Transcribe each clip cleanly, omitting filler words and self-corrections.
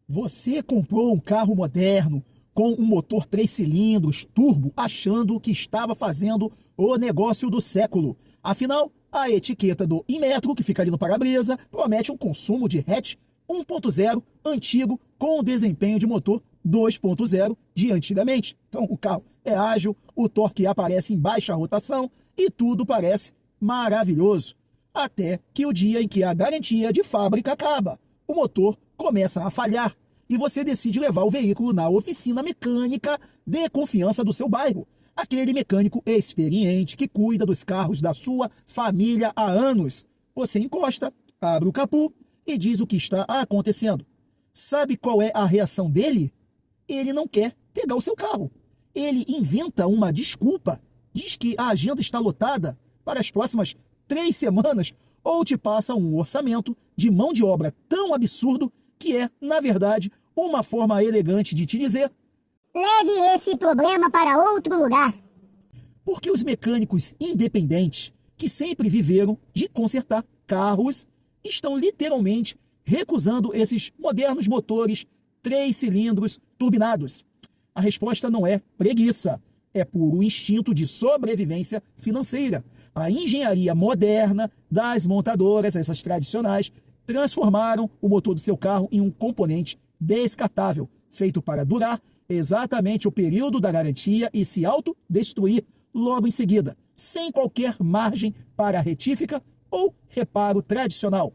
Você comprou um carro moderno com um motor 3 cilindros turbo, achando que estava fazendo o negócio do século. Afinal, a etiqueta do Inmetro, que fica ali no para-brisa, promete um consumo de hatch 1.0 antigo com desempenho de motor 2.0 de antigamente. Então o carro é ágil, o torque aparece em baixa rotação e tudo parece maravilhoso. Até que o dia em que a garantia de fábrica acaba, o motor começa a falhar e você decide levar o veículo na oficina mecânica de confiança do seu bairro. Aquele mecânico experiente que cuida dos carros da sua família há anos. Você encosta, abre o capô e diz o que está acontecendo. Sabe qual é a reação dele? Ele não quer pegar o seu carro. Ele inventa uma desculpa, diz que a agenda está lotada para as próximas 3 semanas ou te passa um orçamento de mão de obra tão absurdo que é, na verdade, uma forma elegante de te dizer: leve esse problema para outro lugar. porque os mecânicos independentes, que sempre viveram de consertar carros, estão literalmente recusando esses modernos motores 3 cilindros turbinados. A resposta não é preguiça, é puro instinto de sobrevivência financeira. A engenharia moderna das montadoras, essas tradicionais, transformaram o motor do seu carro em um componente descartável, feito para durar exatamente o período da garantia e se autodestruir logo em seguida, sem qualquer margem para retífica ou reparo tradicional.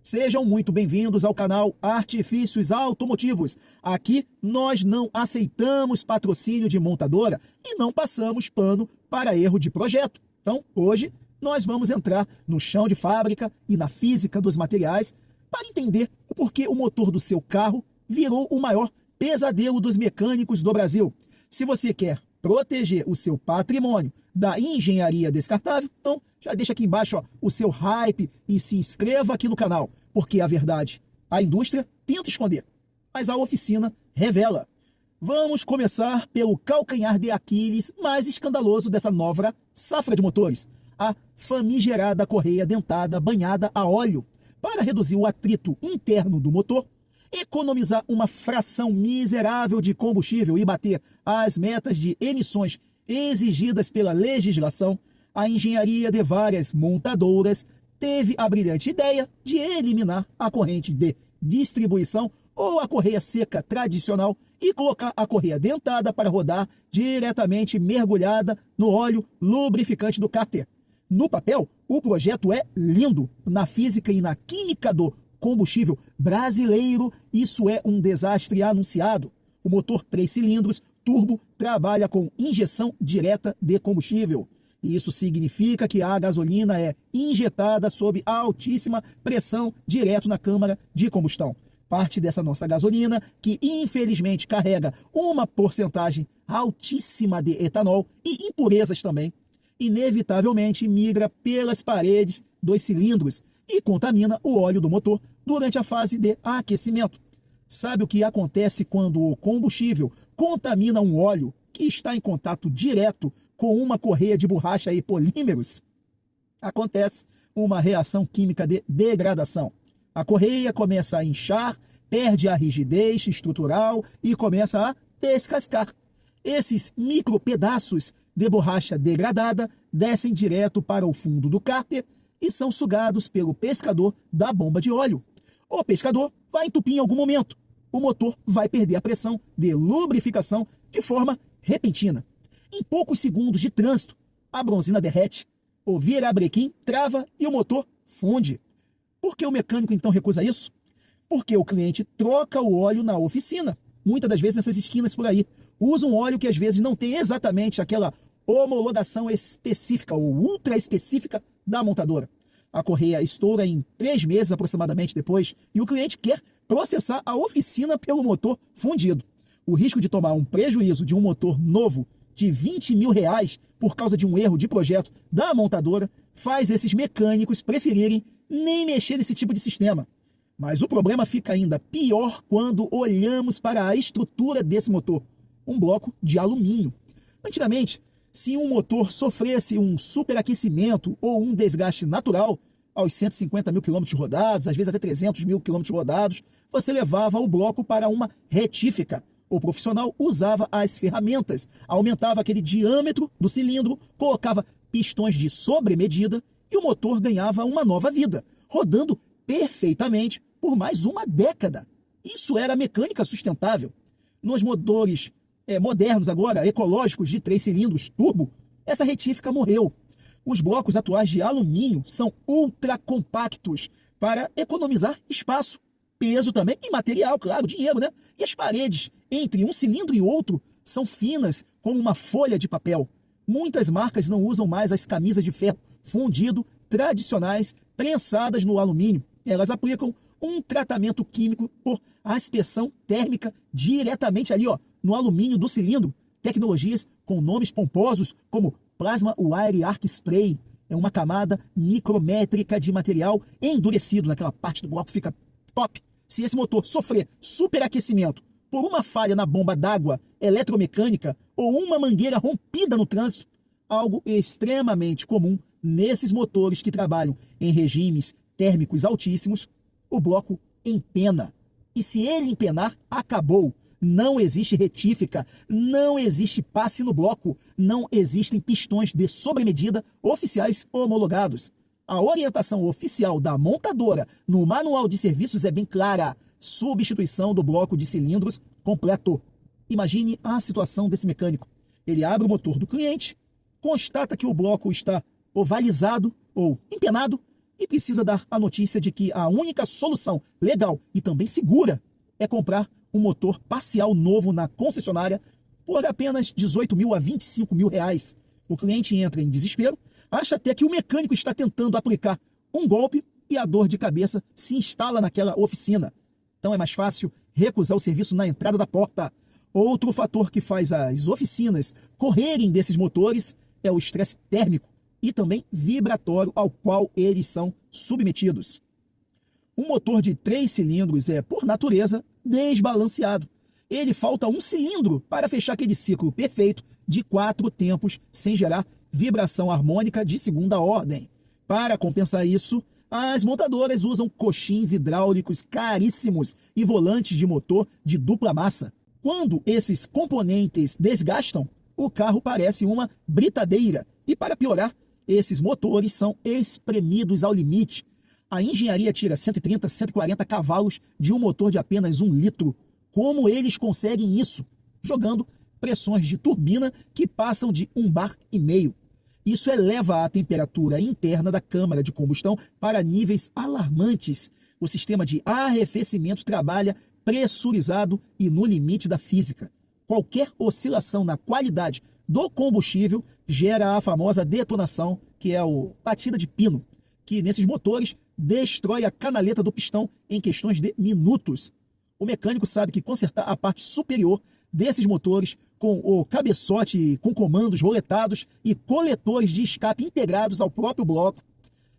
Sejam muito bem-vindos ao canal Artifícios Automotivos. Aqui nós não aceitamos patrocínio de montadora e não passamos pano para erro de projeto. Então, hoje, nós vamos entrar no chão de fábrica e na física dos materiais para entender o porquê o motor do seu carro virou o maior pesadelo dos mecânicos do Brasil. Se você quer proteger o seu patrimônio da engenharia descartável, então já deixa aqui embaixo o seu hype e se inscreva aqui no canal, porque a verdade, a indústria tenta esconder, mas a oficina revela. Vamos começar pelo calcanhar de Aquiles mais escandaloso dessa nova safra de motores, a famigerada correia dentada banhada a óleo. Para reduzir o atrito interno do motor, economizar uma fração miserável de combustível e bater as metas de emissões exigidas pela legislação, a engenharia de várias montadoras teve a brilhante ideia de eliminar a corrente de distribuição ou a correia seca tradicional e colocar a correia dentada para rodar diretamente mergulhada no óleo lubrificante do cárter. No papel, o projeto é lindo. Na física e na química do combustível brasileiro, isso é um desastre anunciado. O motor 3 cilindros turbo trabalha com injeção direta de combustível. E isso significa que a gasolina é injetada sob altíssima pressão direto na câmara de combustão. Parte dessa nossa gasolina, que infelizmente carrega uma porcentagem altíssima de etanol e impurezas também, inevitavelmente migra pelas paredes dos cilindros e contamina o óleo do motor durante a fase de aquecimento. Sabe o que acontece quando o combustível contamina um óleo que está em contato direto com uma correia de borracha e polímeros? Acontece uma reação química de degradação. A correia começa a inchar, perde a rigidez estrutural e começa a descascar. Esses micropedaços de borracha degradada descem direto para o fundo do cárter e são sugados pelo pescador da bomba de óleo. O pescador vai entupir em algum momento. O motor vai perder a pressão de lubrificação de forma repentina. Em poucos segundos de trânsito, a bronzina derrete, o virabrequim trava e o motor funde. Por que o mecânico então recusa isso? Porque o cliente troca o óleo na oficina, muitas das vezes nessas esquinas por aí. Usa um óleo que às vezes não tem exatamente aquela homologação específica ou ultra específica da montadora. A correia estoura em 3 meses aproximadamente depois e o cliente quer processar a oficina pelo motor fundido. O risco de tomar um prejuízo de um motor novo de 20 mil reais por causa de um erro de projeto da montadora faz esses mecânicos preferirem nem mexer nesse tipo de sistema. Mas o problema fica ainda pior quando olhamos para a estrutura desse motor. Um bloco de alumínio. Antigamente, se um motor sofresse um superaquecimento ou um desgaste natural, aos 150 mil quilômetros rodados, às vezes até 300 mil quilômetros rodados, você levava o bloco para uma retífica. O profissional usava as ferramentas, aumentava aquele diâmetro do cilindro, colocava pistões de sobremedida e o motor ganhava uma nova vida, rodando perfeitamente por mais uma década. Isso era mecânica sustentável. Nos motores modernos agora, ecológicos de 3 cilindros turbo, essa retífica morreu. Os blocos atuais de alumínio são ultra compactos para economizar espaço, peso também e material, claro, dinheiro, né? E as paredes entre um cilindro e outro são finas como uma folha de papel. Muitas marcas não usam mais as camisas de ferro fundido tradicionais prensadas no alumínio. Elas aplicam um tratamento químico por aspersão térmica diretamente ali, ó, no alumínio do cilindro. Tecnologias com nomes pomposos como Plasma Wire Arc Spray. É uma camada micrométrica de material endurecido naquela parte do bloco, fica top. Se esse motor sofrer superaquecimento por uma falha na bomba d'água eletromecânica ou uma mangueira rompida no trânsito, algo extremamente comum nesses motores que trabalham em regimes térmicos altíssimos, o bloco empena. E se ele empenar, acabou. Não existe retífica, não existe passe no bloco, não existem pistões de sobremedida oficiais homologados. A orientação oficial da montadora no manual de serviços é bem clara: substituição do bloco de cilindros completo. Imagine a situação desse mecânico. Ele abre o motor do cliente, constata que o bloco está ovalizado ou empenado e precisa dar a notícia de que a única solução legal e também segura é comprar um motor parcial novo na concessionária por apenas 18 mil a 25 mil reais. O cliente entra em desespero, acha até que o mecânico está tentando aplicar um golpe e a dor de cabeça se instala naquela oficina. Então é mais fácil recusar o serviço na entrada da porta. Outro fator que faz as oficinas correrem desses motores é o estresse térmico e também vibratório ao qual eles são submetidos. Um motor de 3 cilindros é, por natureza, desbalanceado. Ele falta um cilindro para fechar aquele ciclo perfeito de 4 tempos sem gerar vibração harmônica de segunda ordem. Para compensar isso, as montadoras usam coxins hidráulicos caríssimos e volantes de motor de dupla massa. Quando esses componentes desgastam, o carro parece uma britadeira. E para piorar, esses motores são espremidos ao limite. A engenharia tira 130, 140 cavalos de um motor de apenas 1 litro. Como eles conseguem isso? Jogando pressões de turbina que passam de 1 bar e meio. Isso eleva a temperatura interna da câmara de combustão para níveis alarmantes. O sistema de arrefecimento trabalha pressurizado e no limite da física. Qualquer oscilação na qualidade do combustível gera a famosa detonação, que é a batida de pino, que nesses motores destrói a canaleta do pistão em questões de minutos. O mecânico sabe que consertar a parte superior desses motores com o cabeçote com comandos roletados e coletores de escape integrados ao próprio bloco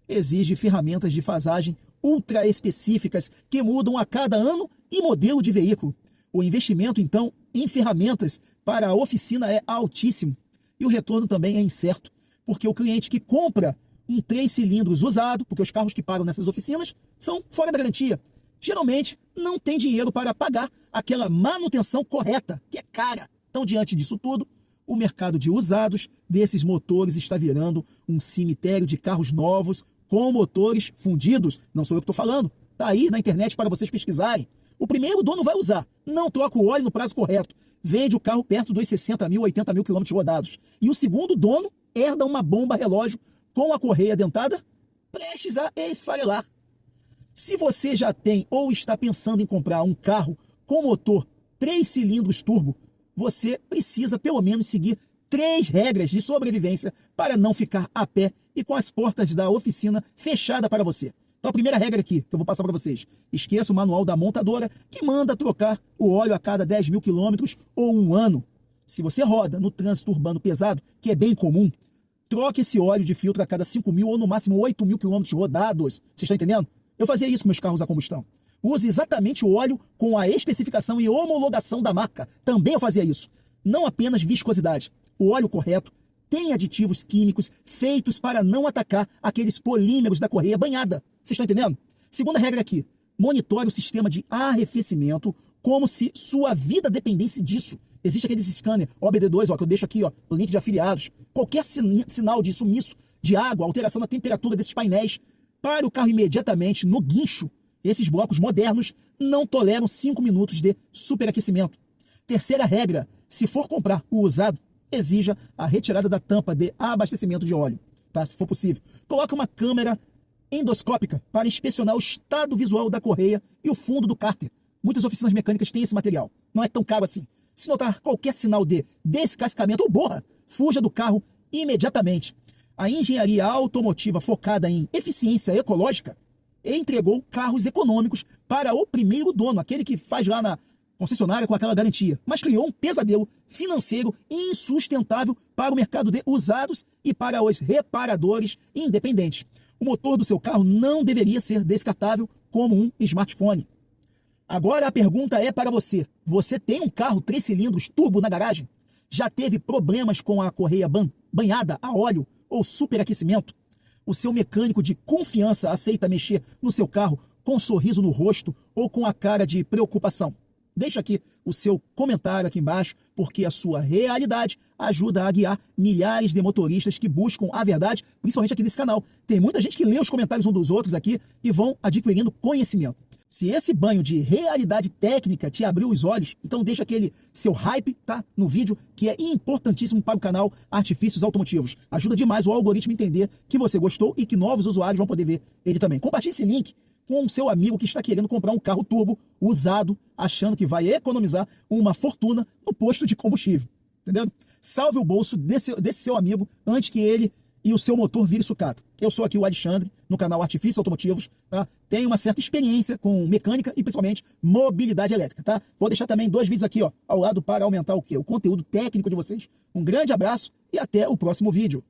exige ferramentas de fasagem ultra específicas que mudam a cada ano e modelo de veículo. O investimento, então, em ferramentas para a oficina é altíssimo e o retorno também é incerto, porque o cliente que compra um 3 cilindros usado, porque os carros que param nessas oficinas são fora da garantia, geralmente não tem dinheiro para pagar aquela manutenção correta, que é cara. Então, diante disso tudo, o mercado de usados desses motores está virando um cemitério de carros novos com motores fundidos. Não sou eu que estou falando, está aí na internet para vocês pesquisarem. O primeiro dono vai usar, não troca o óleo no prazo correto, vende o carro perto dos 60 mil, 80 mil quilômetros rodados. E o segundo dono herda uma bomba relógio com a correia dentada prestes a esfarelar. Se você já tem ou está pensando em comprar um carro com motor 3 cilindros turbo, você precisa pelo menos seguir 3 regras de sobrevivência para não ficar a pé e com as portas da oficina fechadas para você. Então a primeira regra aqui que eu vou passar para vocês: esqueça o manual da montadora que manda trocar o óleo a cada 10 mil quilômetros ou 1 ano. Se você roda no trânsito urbano pesado, que é bem comum, troque esse óleo de filtro a cada 5 mil ou no máximo 8 mil quilômetros rodados. Você está entendendo? Eu fazia isso com meus carros a combustão. Use exatamente o óleo com a especificação e homologação da marca. Também eu fazia isso. Não apenas viscosidade. O óleo correto tem aditivos químicos feitos para não atacar aqueles polímeros da correia banhada. Vocês estão entendendo? Segunda regra aqui, monitore o sistema de arrefecimento como se sua vida dependesse disso. Existe aquele scanner OBD2, que eu deixo aqui, no link de afiliados. Qualquer sinal de sumiço de água, alteração da temperatura desses painéis, para o carro imediatamente no guincho. Esses blocos modernos não toleram 5 minutos de superaquecimento. Terceira regra, se for comprar o usado, exija a retirada da tampa de abastecimento de óleo, tá? Se for possível. Coloque uma câmera endoscópica para inspecionar o estado visual da correia e o fundo do cárter. Muitas oficinas mecânicas têm esse material. Não é tão caro assim. Se notar qualquer sinal de descascamento ou borra, fuja do carro imediatamente. A engenharia automotiva focada em eficiência ecológica entregou carros econômicos para o primeiro dono, aquele que faz lá na concessionária com aquela garantia, mas criou um pesadelo financeiro insustentável para o mercado de usados e para os reparadores independentes. O motor do seu carro não deveria ser descartável como um smartphone. Agora a pergunta é para você. Você tem um carro 3 cilindros turbo na garagem? Já teve problemas com a correia banhada a óleo ou superaquecimento? O seu mecânico de confiança aceita mexer no seu carro com um sorriso no rosto ou com a cara de preocupação? Deixa aqui o seu comentário aqui embaixo, porque a sua realidade ajuda a guiar milhares de motoristas que buscam a verdade, principalmente aqui nesse canal. Tem muita gente que lê os comentários uns dos outros aqui e vão adquirindo conhecimento. Se esse banho de realidade técnica te abriu os olhos, então deixa aquele seu hype, tá, no vídeo, que é importantíssimo para o canal Artifícios Automotivos. Ajuda demais o algoritmo a entender que você gostou e que novos usuários vão poder ver ele também. Compartilhe esse link com o seu amigo que está querendo comprar um carro turbo usado, achando que vai economizar uma fortuna no posto de combustível. Entendeu? Salve o bolso desse seu amigo antes que ele e o seu motor vire sucata. Eu sou aqui o Alexandre, no canal Artifícios Automotivos, tá? Tenho uma certa experiência com mecânica e principalmente mobilidade elétrica, tá? Vou deixar também 2 vídeos aqui, ao lado para aumentar o quê? O conteúdo técnico de vocês. Um grande abraço e até o próximo vídeo.